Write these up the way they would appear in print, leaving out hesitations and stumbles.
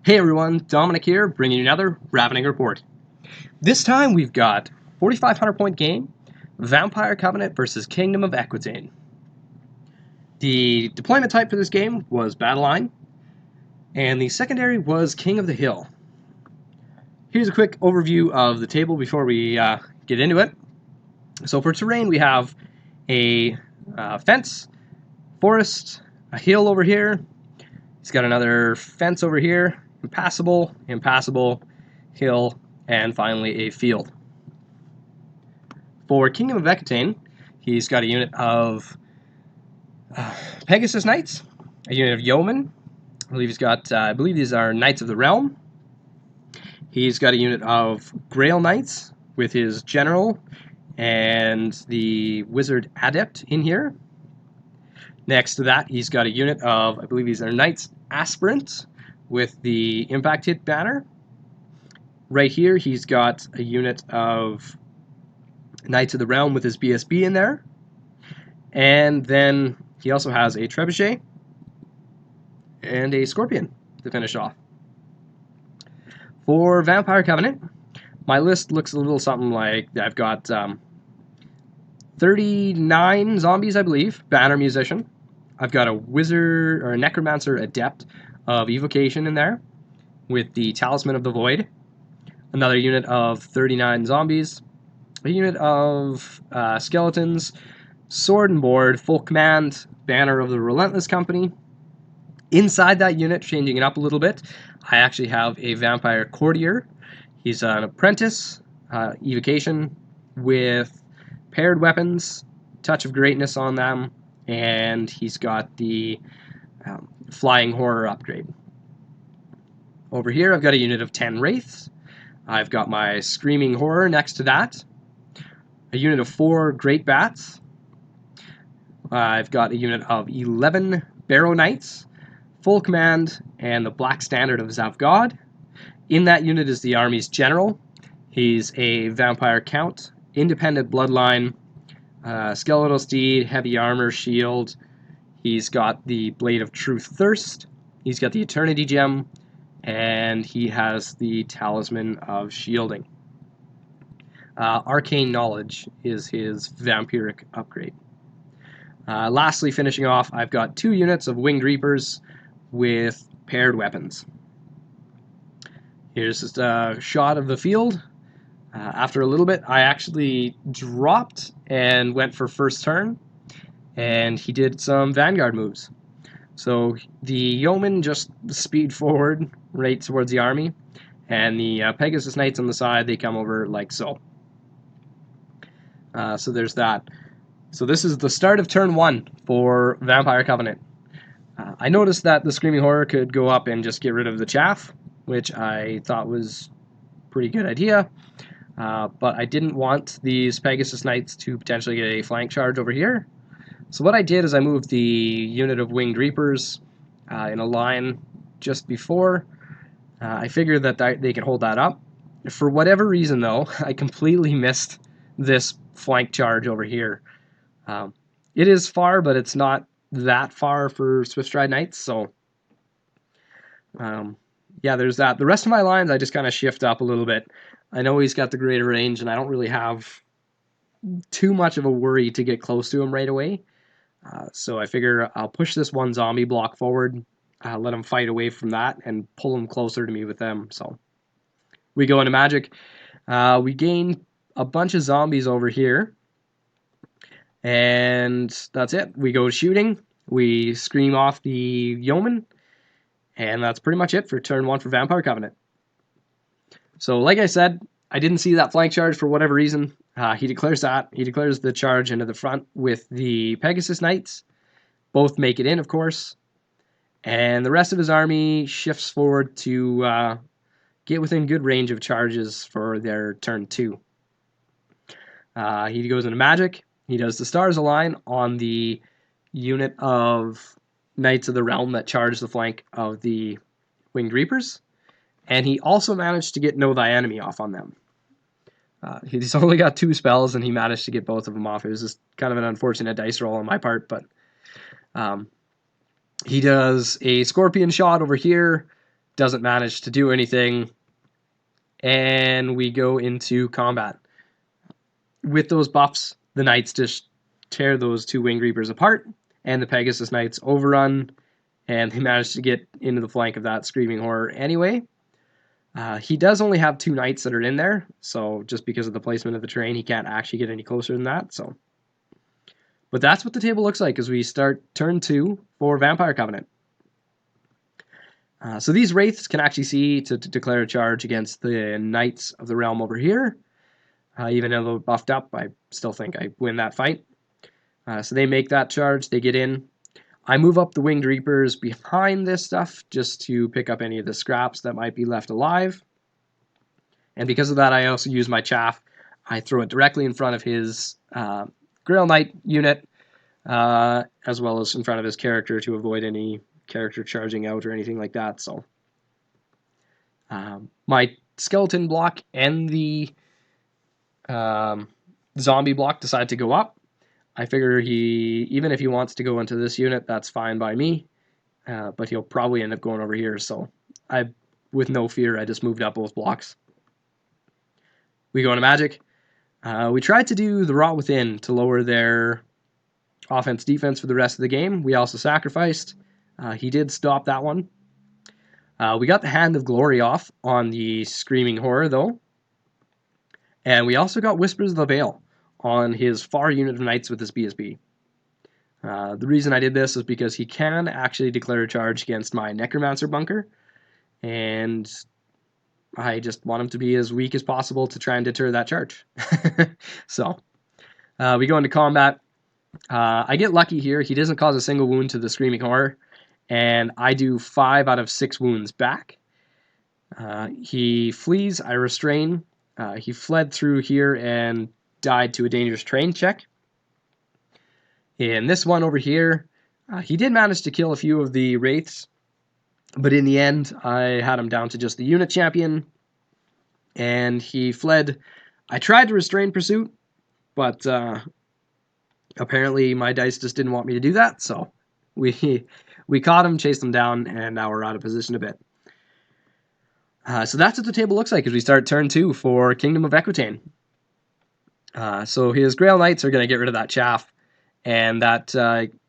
Hey everyone, Dominic here, bringing you another Ravening report. This time we've got 4,500 point game, Vampire Covenant versus Kingdom of Equitaine. The deployment type for this game was Battle Line, and the secondary was King of the Hill. Here's a quick overview of the table before we get into it. So for terrain we have a fence, forest, a hill over here. He's got another fence over here, impassable, hill, and finally a field. For Kingdom of Equitaine, he's got a unit of Pegasus Knights, a unit of Yeomen. I believe these are Knights of the Realm. He's got a unit of Grail Knights with his General and the Wizard Adept in here. Next to that, he's got a unit of, I believe these are Knights Aspirant with the Impact Hit banner. Right here, he's got a unit of Knights of the Realm with his BSB in there. And then he also has a Trebuchet and a Scorpion to finish off. For Vampire Covenant, my list looks a little something like I've got 39 zombies, I believe, Banner Musician. I've got a Wizard or a Necromancer Adept of Evocation in there with the Talisman of the Void. Another unit of 39 zombies. A unit of Skeletons, Sword and Board, Full Command, Banner of the Relentless Company. Inside that unit, changing it up a little bit, I actually have a Vampire Courtier. He's an Apprentice, Evocation, with paired weapons, Touch of Greatness on them, and he's got the Flying Horror upgrade. Over here, I've got a unit of 10 Wraiths. I've got my Screaming Horror next to that. A unit of 4 Great Bats. I've got a unit of 11 Barrow Knights, Full Command, and the Black Standard of Zavgod. In that unit is the army's general. He's a Vampire Count, Independent Bloodline, Skeletal Steed, Heavy Armor, Shield. He's got the Blade of Truth Thirst. He's got the Eternity Gem, and he has the Talisman of Shielding. Arcane Knowledge is his vampiric upgrade. Lastly, finishing off, I've got 2 units of Winged Reapers with paired weapons. Here's just a shot of the field. After a little bit, I actually dropped and went for first turn, and he did some Vanguard moves. So the Yeomen just speed forward right towards the army, and the Pegasus Knights on the side, they come over like so. So there's that. So this is the start of turn 1 for Vampire Covenant. I noticed that the Screaming Horror could go up and just get rid of the chaff, which I thought was a pretty good idea. But I didn't want these Pegasus Knights to potentially get a flank charge over here. So what I did is I moved the unit of Winged Reapers in a line just before. I figured that they could hold that up. For whatever reason, though, I completely missed this flank charge over here. It is far, but it's not that far for Swift-Stride Knights, so yeah, there's that. The rest of my lines I just kind of shift up a little bit. I know he's got the greater range, and I don't really have too much of a worry to get close to him right away. So I figure I'll push this one zombie block forward, let him fight away from that, and pull him closer to me with them. So we go into magic. We gain a bunch of zombies over here, and that's it. We go shooting. We scream off the Yeoman, and that's pretty much it for turn 1 for Vampire Covenant. So like I said, I didn't see that flank charge for whatever reason. He declares that. He declares the charge into the front with the Pegasus Knights. Both make it in, of course. And the rest of his army shifts forward to get within good range of charges for their turn 2. He goes into magic. He does the Stars Align on the unit of Knights of the Realm that charge the flank of the Winged Reapers. And he also managed to get Know Thy Enemy off on them. He's only got 2 spells, and he managed to get both of them off. It was just kind of an unfortunate dice roll on my part, but he does a Scorpion Shot over here, doesn't manage to do anything, and we go into combat. With those buffs, the Knights just tear those two Winged Reapers apart, and the Pegasus Knights overrun, and they manage to get into the flank of that Screaming Horror anyway. He does only have 2 Knights that are in there, so just because of the placement of the terrain, he can't actually get any closer than that. But that's what the table looks like as we start turn 2 for Vampire Covenant. So these Wraiths can actually see to declare a charge against the Knights of the Realm over here. Even though they're buffed up, I still think I win that fight. So they make that charge, they get in. I move up the Winged Reapers behind this stuff just to pick up any of the scraps that might be left alive. And because of that, I also use my chaff. I throw it directly in front of his Grail Knight unit, as well as in front of his character to avoid any character charging out or anything like that. So my skeleton block and the zombie block decide to go up. I figure even if he wants to go into this unit, that's fine by me, but he'll probably end up going over here, so with no fear, I just moved up both blocks. We go into Magic. We tried to do the Rot Within to lower their offense-defense for the rest of the game. We also sacrificed. He did stop that one. We got the Hand of Glory off on the Screaming Horror, though, and we also got Whispers of the Veil on his far unit of Knights with his BSB. The reason I did this is because he can actually declare a charge against my Necromancer bunker, and I just want him to be as weak as possible to try and deter that charge. So, we go into combat. I get lucky here. He doesn't cause a single wound to the Screaming Horror, and I do 5 out of 6 wounds back. He flees, I restrain. He fled through here and died to a dangerous terrain check. In this one over here, he did manage to kill a few of the Wraiths, but in the end, I had him down to just the unit champion, and he fled. I tried to restrain pursuit, but apparently my dice just didn't want me to do that, so we caught him, chased him down, and now we're out of position a bit. So that's what the table looks like as we start turn 2 for Kingdom of Equitaine. So his Grail Knights are going to get rid of that chaff, and that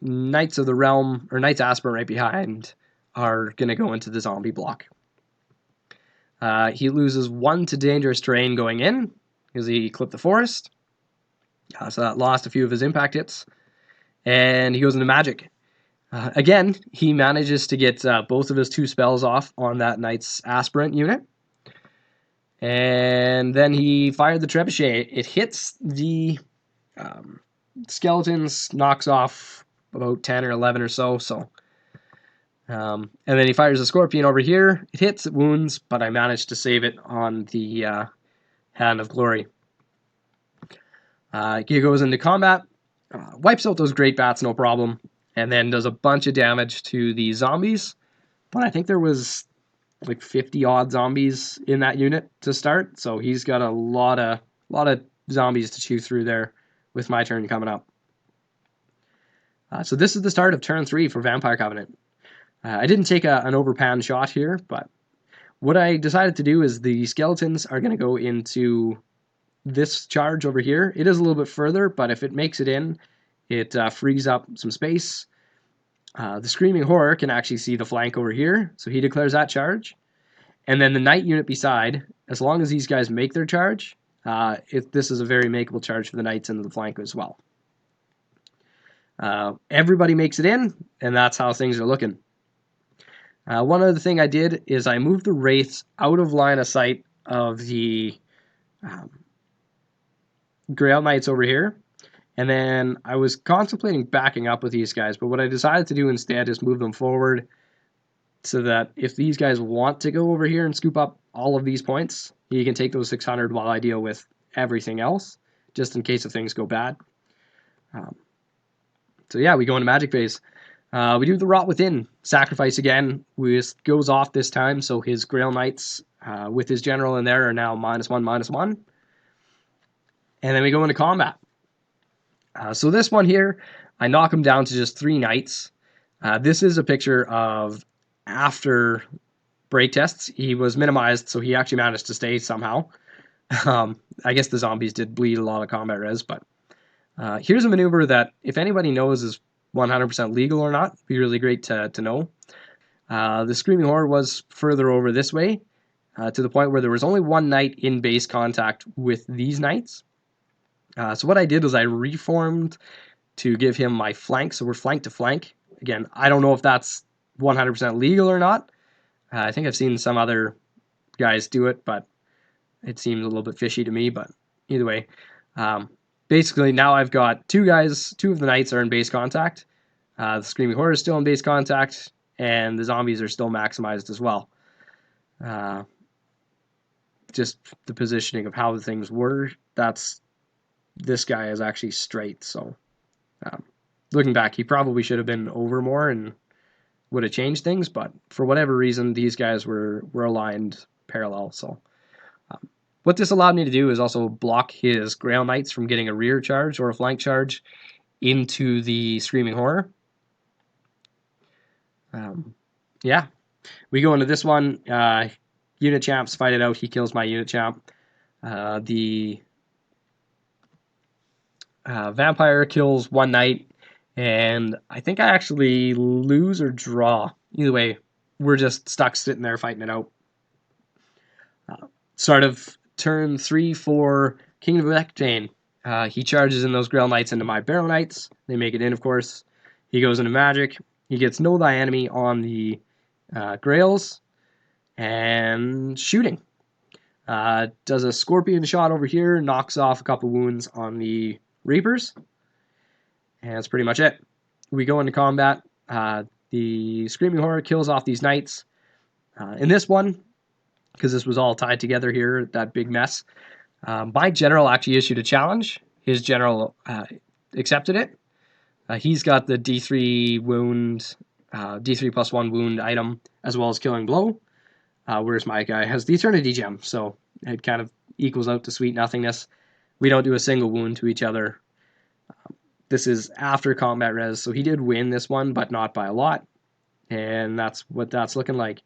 Knights of the Realm, or Knights Aspirant right behind, are going to go into the zombie block. He loses 1 to dangerous terrain going in, because he clipped the forest. So that lost a few of his impact hits. And he goes into Magic. Again, he manages to get both of his 2 spells off on that Knights Aspirant unit. And then he fired the Trebuchet. It hits the skeletons, knocks off about 10 or 11 or so. And then he fires a Scorpion over here. It hits, it wounds, but I managed to save it on the Hand of Glory. He goes into combat, wipes out those Great Bats, no problem, and then does a bunch of damage to the zombies. But I think there was like 50-odd zombies in that unit to start, so he's got a lot of zombies to chew through there with my turn coming up. So this is the start of turn 3 for Vampire Covenant. I didn't take an overpan shot here, but what I decided to do is the skeletons are going to go into this charge over here. It is a little bit further, but if it makes it in, it frees up some space. The Screaming Horror can actually see the flank over here, so he declares that charge. And then the Knight unit beside, as long as these guys make their charge, this is a very makeable charge for the Knights into the flank as well. Everybody makes it in, and that's how things are looking. One other thing I did is I moved the Wraiths out of line of sight of the Grail Knights over here. And then I was contemplating backing up with these guys, but what I decided to do instead is move them forward so that if these guys want to go over here and scoop up all of these points, you can take those 600 while I deal with everything else, just in case if things go bad. So yeah, we go into Magic phase. We do the Rot Within. Sacrifice again. Goes off this time, so his Grail Knights with his general in there are now -1/-1. And then we go into combat. So this one here, I knock him down to just 3 Knights. This is a picture of after break tests. He was minimized, so he actually managed to stay somehow. I guess the zombies did bleed a lot of combat res, but here's a maneuver that if anybody knows is 100% legal or not, it'd be really great to know. The Screaming Horror was further over this way, to the point where there was only one knight in base contact with these knights. So what I did was I reformed to give him my flank, so we're flank to flank. Again, I don't know if that's 100% legal or not. I think I've seen some other guys do it, but it seems a little bit fishy to me. But either way, basically now I've got two guys, two of the knights are in base contact. The Screaming Horror is still in base contact, and the zombies are still maximized as well. Just the positioning of how the things were, this guy is actually straight, so looking back, he probably should have been over more and would have changed things, but for whatever reason, these guys were aligned parallel. So what this allowed me to do is also block his Grail Knights from getting a rear charge or a flank charge into the Screaming Horror. Yeah, we go into this one. Unit champs fight it out. He kills my unit champ. The vampire kills one knight, and I think I actually lose or draw. Either way, we're just stuck sitting there fighting it out. Start of turn 3 for King of Equitaine. He charges in those Grail Knights into my Barrow Knights. They make it in, of course. He goes into magic. He gets Know Thy Enemy on the Grails and shooting. Does a scorpion shot over here, knocks off a couple wounds on the Reapers, and that's pretty much it. We go into combat. The Screaming Horror kills off these knights. In this one, because this was all tied together here, that big mess, my general actually issued a challenge. His general accepted it. He's got the D3 wound, D3 plus 1 wound item, as well as Killing Blow, whereas my guy has the Eternity Gem, so it kind of equals out to sweet nothingness. We don't do a single wound to each other. This is after combat res, so he did win this one, but not by a lot, and that's what that's looking like.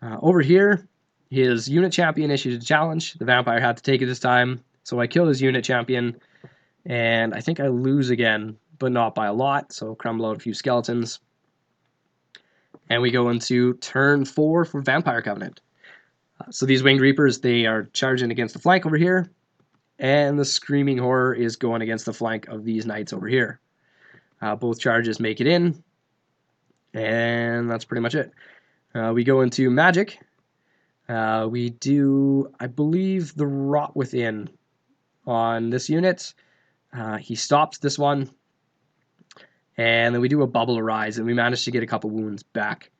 Over here, his unit champion issued a challenge. The vampire had to take it this time, so I killed his unit champion, and I think I lose again, but not by a lot, so crumble out a few skeletons. And we go into turn 4 for Vampire Covenant. So these Winged Reapers, they are charging against the flank over here, and the Screaming Horror is going against the flank of these knights over here. Both charges make it in, and that's pretty much it. We go into magic. We do, I believe, the Rot Within on this unit. He stops this one, and then we do a Bubble Arise, and we manage to get a couple wounds back.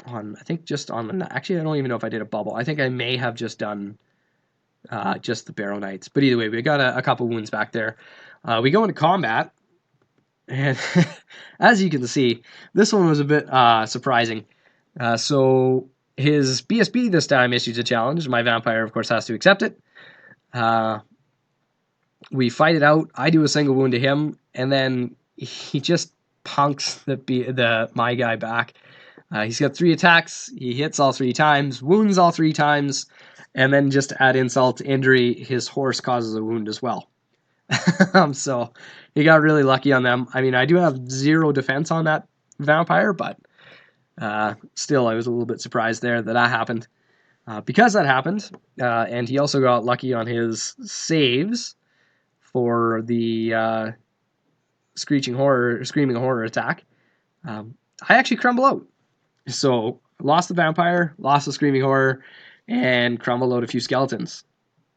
I think just on, actually I don't even know if I did a bubble. I think I may have just done just the Barrow Knights. But either way, we got a couple wounds back there. We go into combat, and as you can see, this one was a bit surprising. So his BSB this time issues a challenge. My vampire, of course, has to accept it. We fight it out. I do a single wound to him, and then he just punks my guy back. He's got 3 attacks. He hits all 3 times, wounds all 3 times, and then just to add insult to injury, his horse causes a wound as well. So he got really lucky on them. I mean, I do have 0 defense on that vampire, but still, I was a little bit surprised there that happened. Because that happened, and he also got lucky on his saves for the Screaming Horror attack, I actually crumble out. So, lost the vampire, lost the Screaming Horror, and crumble out a few skeletons.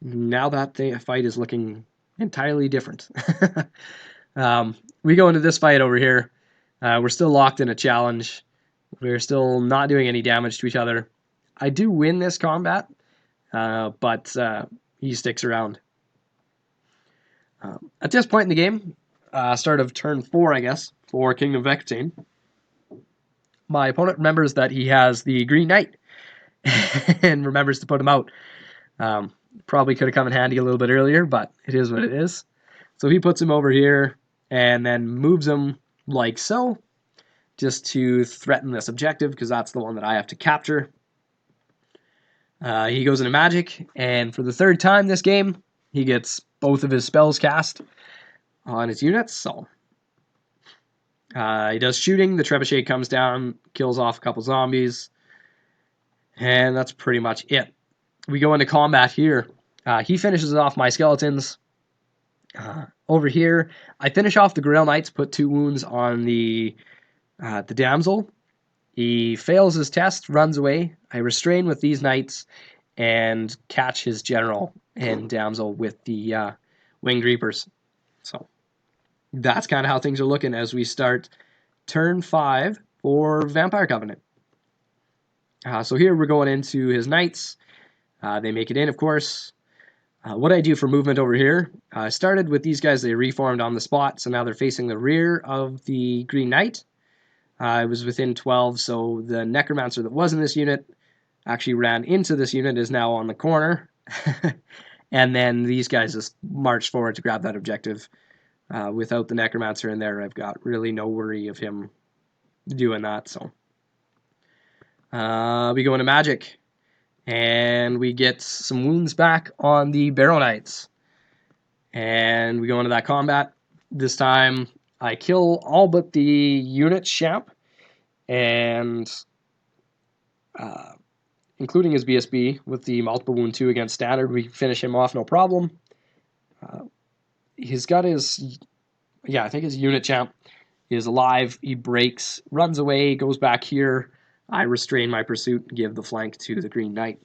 Now that the fight is looking entirely different. We go into this fight over here. We're still locked in a challenge. We're still not doing any damage to each other. I do win this combat, but he sticks around. At this point in the game, start of turn 4, I guess, for King of Equitaine, my opponent remembers that he has the Green Knight and remembers to put him out. Probably could have come in handy a little bit earlier, but it is what it is. So he puts him over here and then moves him like so. just to threaten this objective, because that's the one that I have to capture. He goes into magic, and for the third time this game, he gets both of his spells cast on his units, so he does shooting. The trebuchet comes down, kills off a couple zombies, and that's pretty much it. We go into combat here. He finishes off my skeletons. Over here, I finish off the Grail Knights, put 2 wounds on the damsel. He fails his test, runs away. I restrain with these knights and catch his general and damsel with the Winged Reapers. So that's kind of how things are looking as we start turn 5 for Vampire Covenant. So here we're going into his knights. They make it in, of course. What I do for movement over here, I started with these guys. They reformed on the spot, so now they're facing the rear of the Green Knight. I was within 12, so the Necromancer that was in this unit actually ran into this unit, is now on the corner. And then these guys just marched forward to grab that objective. Without the Necromancer in there, I've got really no worry of him doing that. So we go into magic, and we get some wounds back on the Barrow Knights. And we go into that combat. This time I kill all but the unit champ, and including his BSB with the multiple wound 2 against standard, we finish him off no problem. He's got his, I think his unit champ is alive. He breaks, runs away, goes back here. I restrain my pursuit, give the flank to the Green Knight.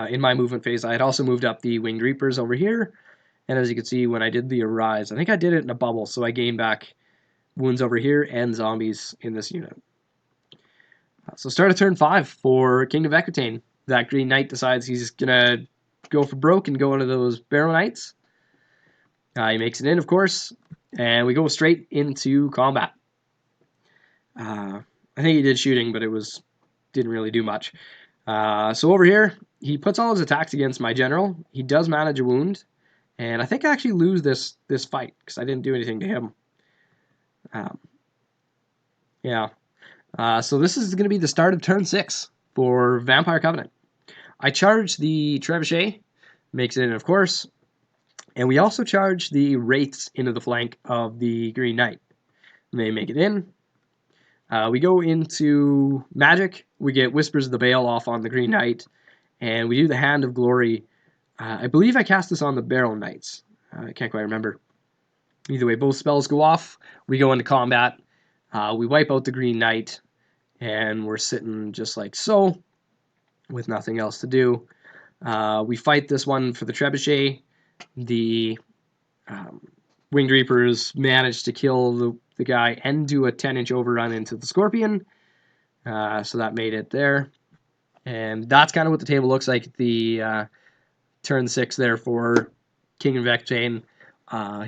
In my movement phase, I had also moved up the Winged Reapers over here. And as you can see, when I did the Arise, I think I did it in a bubble, so I gained back wounds over here and zombies in this unit. So start of turn 5 for King of Equitaine. That Green Knight decides he's going to go for broke and go into those Barrow Knights. He makes it in, of course, and we go straight into combat. I think he did shooting, but didn't really do much. So over here, he puts all his attacks against my general. He does manage a wound, and I think I actually lose this fight because I didn't do anything to him. So this is going to be the start of turn 6 for Vampire Covenant. I charge the Trebuchet, makes it in, of course, and we also charge the Wraiths into the flank of the Green Knight. And they make it in. We go into Magic. We get Whispers of the Bale off on the Green Knight, and we do the Hand of Glory. I believe I cast this on the Barrow Knights. I can't quite remember. Either way, both spells go off. We go into combat. We wipe out the Green Knight, and we're sitting just like so, with nothing else to do. We fight this one for the Trebuchet. The Winged Reapers manage to kill the guy and do a 10-inch overrun into the Scorpion. So that made it there. And that's kind of what the table looks like. The turn 6 there for King of Equitaine.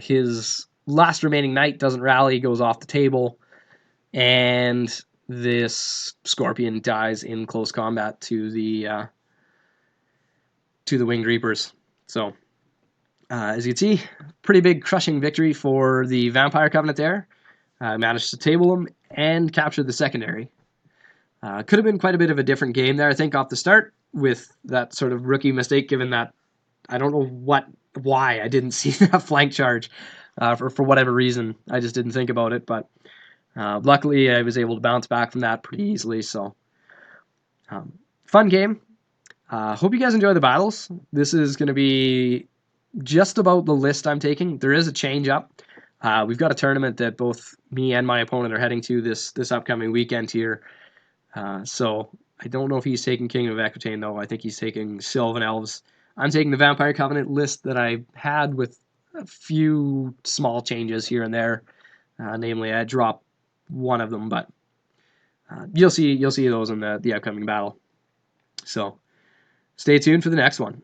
His last remaining knight doesn't rally, goes off the table, and this Scorpion dies in close combat to the Winged Reapers. So, as you can see, pretty big crushing victory for the Vampire Covenant there. Managed to table them and capture the secondary. Could have been quite a bit of a different game there, I think, off the start, with that sort of rookie mistake, given that I don't know why I didn't see that flank charge for whatever reason. I just didn't think about it, but luckily I was able to bounce back from that pretty easily. So, fun game. Hope you guys enjoy the battles. This is going to be just about the list I'm taking. There is a change up. We've got a tournament that both me and my opponent are heading to this upcoming weekend here. So I don't know if he's taking King of Equitaine, though. I think he's taking Sylvan Elves. I'm taking the Vampire Covenant list that I had with a few small changes here and there. Namely, I dropped one of them, but you'll see those in the upcoming battle. So stay tuned for the next one.